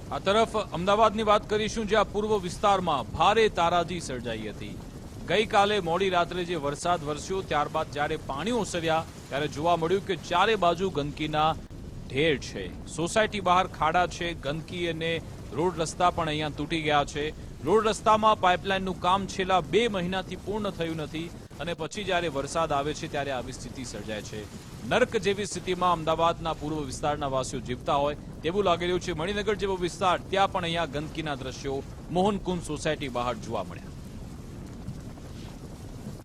આ તરફ અમદાવાદની વાત કરીશું, જ્યાં પૂર્વ વિસ્તારમાં ભારે તારાજી સર્જાઈ હતી। ગઈકાલે મોડી રાત્રે જે વરસાદ વરસ્યો ત્યારબાદ જ્યારે પાણી ઓસર્યા ત્યારે જોવા મળ્યું કે ચારે બાજુ ગંદકીના ઢેર છે। સોસાયટી બહાર ખાડા છે, ગંદકી અને રોડ રસ્તા પણ અહીંયા તૂટી ગયા છે। રોડ રસ્તામાં પાઇપલાઇનનું કામ છેલ્લા 2 મહિનાથી પૂર્ણ થયું નથી અને પછી જ્યારે વરસાદ આવે છે ત્યારે આવી સ્થિતિ સર્જાય છે। નર્ક જેવી સ્થિતિમાં અમદાવાદના પૂર્વ વિસ્તારના વાસીઓ જીવતા હોય તેવું લાગી રહ્યું છે। મણિનગર જેવો વિસ્તાર, ત્યાં પણ અહીંયા ગંદકીના દ્રશ્યો મોહનકુંજ સોસાયટી બહાર જોવા મળ્યા।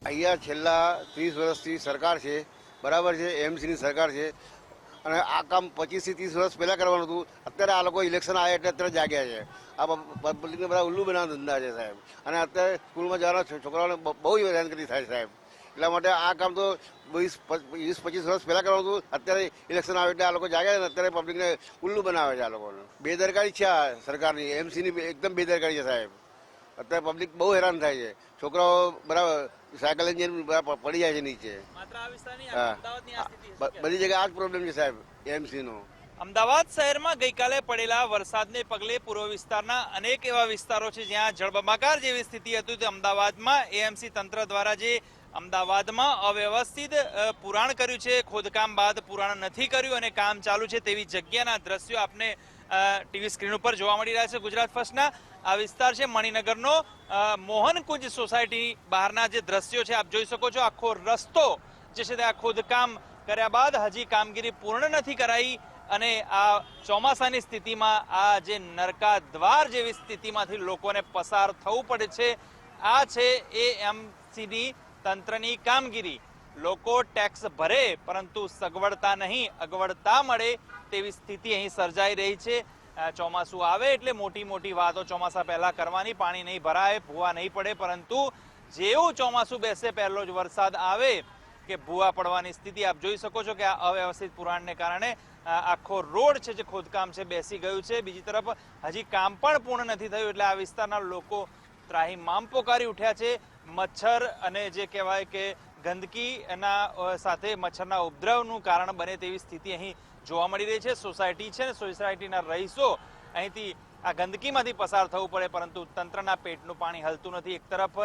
અહીંયા છેલ્લા 30 વર્ષથી સરકાર છે, બરાબર છે, એમસીની સરકાર છે અને આ કામ 25 થી 30 વર્ષ પહેલા કરવાનું હતું। અત્યારે આ લોકો ઇલેક્શન આવે એટલે અત્યારે જાગ્યા છે। આ પબ્લિકને બધા ઉલ્લુ બનાવવાના ધંધા છે સાહેબ, અને અત્યારે સ્કૂલમાં જવાના છોકરાઓને બહુ હેરાનગતિ થાય સાહેબ। એટલા માટે આ કામ તો 20-25 વર્ષ પહેલા કરવાનું હતું। અત્યારે ઇલેક્શન આવે એટલે આ લોકો જાગ્યા છે, અત્યારે પબ્લિકને ઉલ્લુ બનાવે છે આ લોકોને। બેદરકારી છે આ સરકારની, એમસીની એકદમ બેદરકારી છે સાહેબ। અત્યારે પબ્લિક બહુ હેરાન થાય છે, છોકરાઓ બરાબર સાયકલ એન્જિન પડી જાય છે નીચે। બધી જગ્યાએ આ જ પ્રોબ્લેમ છે સાહેબ એમસી નો। અમદાવાદ શહેરમાં ગઈકાલે પડેલા વરસાદને પગલે પૂર્વ વિસ્તારના અનેક એવા વિસ્તારો છે જ્યાં જળબંબાકાર જેવી સ્થિતિ હતી। તો અમદાવાદમાં એએમસી તંત્ર દ્વારા જે અમદાવાદમાં અવ્યવસ્થિત પુરાણ કર્યું છે, ખોદકામ બાદ પુરાણ નથી કર્યું અને કામ ચાલુ છે તેવી જગ્યાના દ્રશ્યો આપને ટીવી સ્ક્રીન ઉપર જોવા મળી રહ્યા છે। ગુજરાત ફર્સ્ટના આ વિસ્તાર છે મણિનગરનો મોહનકુંજ સોસાયટી બહારના જે દ્રશ્યો છે આપ જોઈ શકો છો। આખો રસ્તો જે છે ત્યાં ખોદકામ કર્યા બાદ હજી કામગીરી પૂર્ણ નથી કરાઈ અને આ ચોમાસાની સ્થિતિમાં આ જે નરકા દ્વાર જેવી સ્થિતિમાંથી લોકોને પસાર થવું પડે છે। આ છે એએમસીની તંત્રની કામગીરી। લોકો ટેક્સ ભરે પરંતુ સગવડતા નહીં, અગવડતા મળે તેવી સ્થિતિ અહીં સર્જાઈ રહી છે। ચોમાસું આવે એટલે મોટી મોટી વાતો ચોમાસા પહેલા કરવાની, પાણી નહીં ભરાય, ભૂવા નહીં પડે, પરંતુ જેવું ચોમાસું બેસે પહેલો જ વરસાદ આવે કે ભૂવા પડવાની સ્થિતિ આપ જોઈ શકો છો કે આ અવ્યવસ્થિત પુરાણને કારણે આખો રોડ છે જે ખોદકામ છે બેસી ગયું છે। બીજી તરફ હજી કામ પણ પૂર્ણ નથી થયું એટલે આ વિસ્તારના લોકો ત્રાહિમામ પોકારી ઉઠ્યા છે। મચ્છર અને જે કહેવાય કે ગંદકી એના સાથે મચ્છરના ઉપદ્રવનું કારણ બને તેવી સ્થિતિ અહીં જોવા મળી રહી છે। સોસાયટી છે ને સોસાયટીના રહીશો અહીંથી આ ગંદકીમાંથી પસાર થવું પડે પરંતુ તંત્રના પેટનું પાણી હલતું નથી। એક તરફ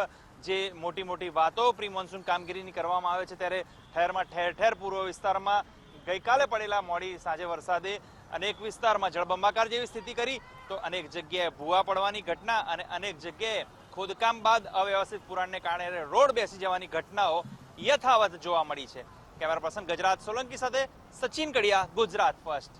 જે મોટી મોટી વાતો પ્રી મોન્સૂન કામગીરીની કરવામાં આવે છે ત્યારે શહેરમાં ઠેર ઠેર પૂર્વ વિસ્તારમાં ગઈકાલે પડેલા મોડી સાંજે વરસાદે અનેક વિસ્તારમાં જળબંબાકાર જેવી સ્થિતિ કરી તો અનેક જગ્યાએ ભૂવા પડવાની ઘટના અને અનેક જગ્યાએ ખોદકામ બાદ અવ્યવસ્થિત પુરાણને કારણે રોડ બેસી જવાની ઘટનાઓ યથાવત જોવા મળી છે। કેમેરા પર્સન ગજરાત સોલંકી સાથે સચિન કડિયા, ગુજરાત ફર્સ્ટ।